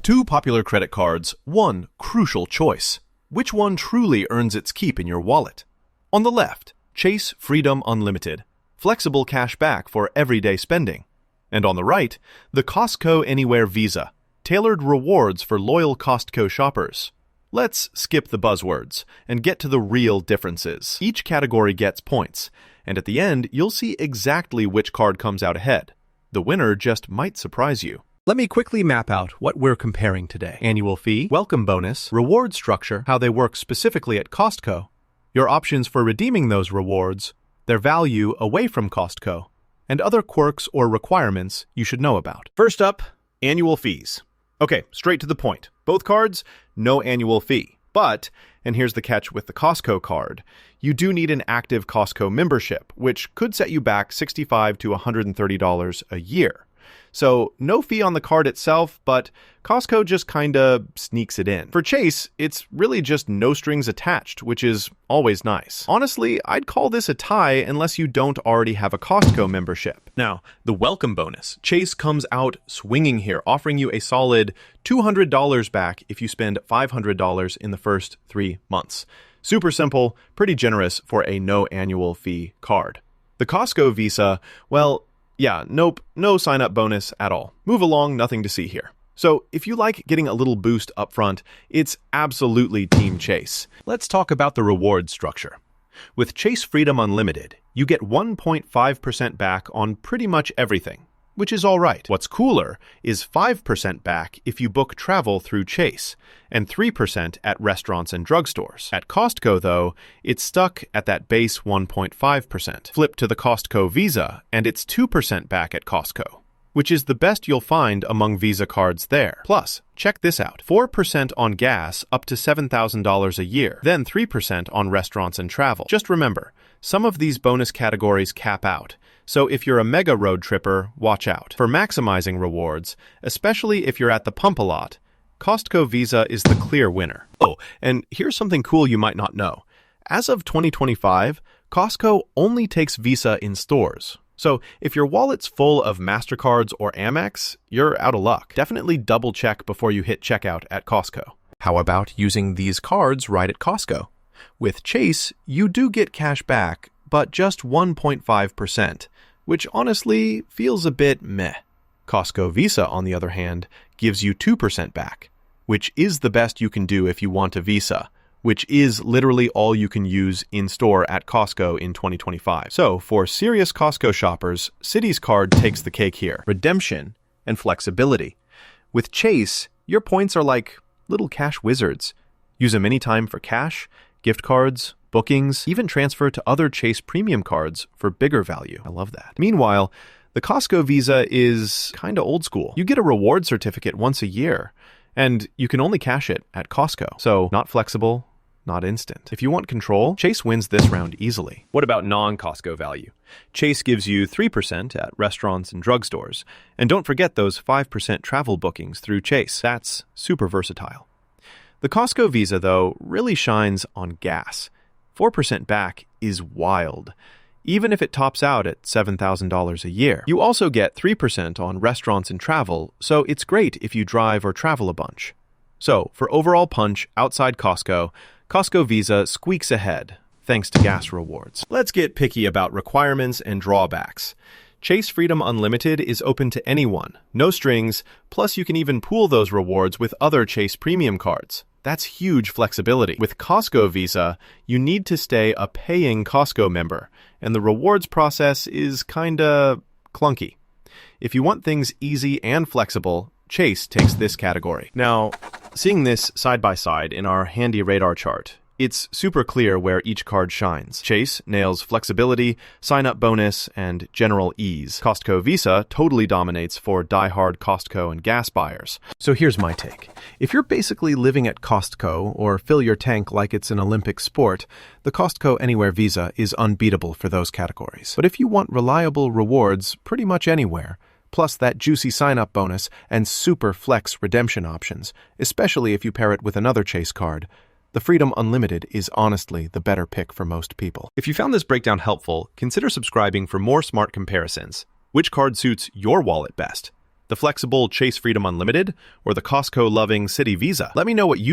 Two popular credit cards, one crucial choice. Which one truly earns its keep in your wallet? On the left, Chase Freedom Unlimited, flexible cash back for everyday spending. And on the right, the Costco Anywhere Visa, tailored rewards for loyal Costco shoppers. Let's skip the buzzwords and get to the real differences. Each category gets points, and at the end, you'll see exactly which card comes out ahead. The winner just might surprise you. Let me quickly map out what we're comparing today. Annual fee, welcome bonus, reward structure, how they work specifically at Costco, your options for redeeming those rewards, their value away from Costco, and other quirks or requirements you should know about. First up, annual fees. Okay, straight to the point. Both cards, no annual fee. But, and here's the catch with the Costco card, you do need an active Costco membership, which could set you back $65 to $130 a year. So, no fee on the card itself, but Costco just kinda sneaks it in. For Chase, it's really just no strings attached, which is always nice. Honestly, I'd call this a tie unless you don't already have a Costco membership. Now, the welcome bonus. Chase comes out swinging here, offering you a solid $200 back if you spend $500 in the first 3 months. Super simple, pretty generous for a no annual fee card. The Costco Visa, well, yeah, nope, no sign-up bonus at all. Move along, nothing to see here. So if you like getting a little boost up front, it's absolutely Team Chase. Let's talk about the reward structure. With Chase Freedom Unlimited, you get 1.5% back on pretty much everything, which is all right. What's cooler is 5% back if you book travel through Chase, and 3% at restaurants and drugstores. At Costco, though, it's stuck at that base 1.5%. Flip to the Costco Visa, and it's 2% back at Costco, which is the best you'll find among Visa cards there. Plus, check this out. 4% on gas up to $7,000 a year, then 3% on restaurants and travel. Just remember, some of these bonus categories cap out, so if you're a mega road tripper, watch out. For maximizing rewards, especially if you're at the pump a lot, Costco Visa is the clear winner. Oh, and here's something cool you might not know. As of 2025, Costco only takes Visa in stores. So if your wallet's full of MasterCards or Amex, you're out of luck. Definitely double check before you hit checkout at Costco. How about using these cards right at Costco? With Chase, you do get cash back, but just 1.5%, which honestly feels a bit meh. Costco Visa, on the other hand, gives you 2% back, which is the best you can do if you want a Visa, which is literally all you can use in-store at Costco in 2025. So, for serious Costco shoppers, Citi's card takes the cake here. Redemption and flexibility. With Chase, your points are like little cash wizards. Use them anytime for cash, gift cards, bookings, even transfer to other Chase premium cards for bigger value. I love that. Meanwhile, the Costco Visa is kinda old school. You get a reward certificate once a year, and you can only cash it at Costco. So, not flexible, not instant. If you want control, Chase wins this round easily. What about non-Costco value? Chase gives you 3% at restaurants and drugstores. And don't forget those 5% travel bookings through Chase. That's super versatile. The Costco Visa, though, really shines on gas. 4% back is wild, even if it tops out at $7,000 a year. You also get 3% on restaurants and travel, so it's great if you drive or travel a bunch. So, for overall punch outside Costco, Costco Visa squeaks ahead, thanks to gas rewards. Let's get picky about requirements and drawbacks. Chase Freedom Unlimited is open to anyone, no strings, plus you can even pool those rewards with other Chase premium cards. That's huge flexibility. With Costco Visa, you need to stay a paying Costco member, and the rewards process is kinda clunky. If you want things easy and flexible, Chase takes this category. Now, seeing this side by side in our handy radar chart, it's super clear where each card shines. Chase nails flexibility, sign-up bonus, and general ease. Costco Visa totally dominates for die-hard Costco and gas buyers. So here's my take. If you're basically living at Costco or fill your tank like it's an Olympic sport, the Costco Anywhere Visa is unbeatable for those categories. But if you want reliable rewards pretty much anywhere, plus that juicy sign-up bonus and super flex redemption options, especially if you pair it with another Chase card, the Freedom Unlimited is honestly the better pick for most people. If you found this breakdown helpful, consider subscribing for more smart comparisons. Which card suits your wallet best? The flexible Chase Freedom Unlimited or the Costco-loving City Visa? Let me know what you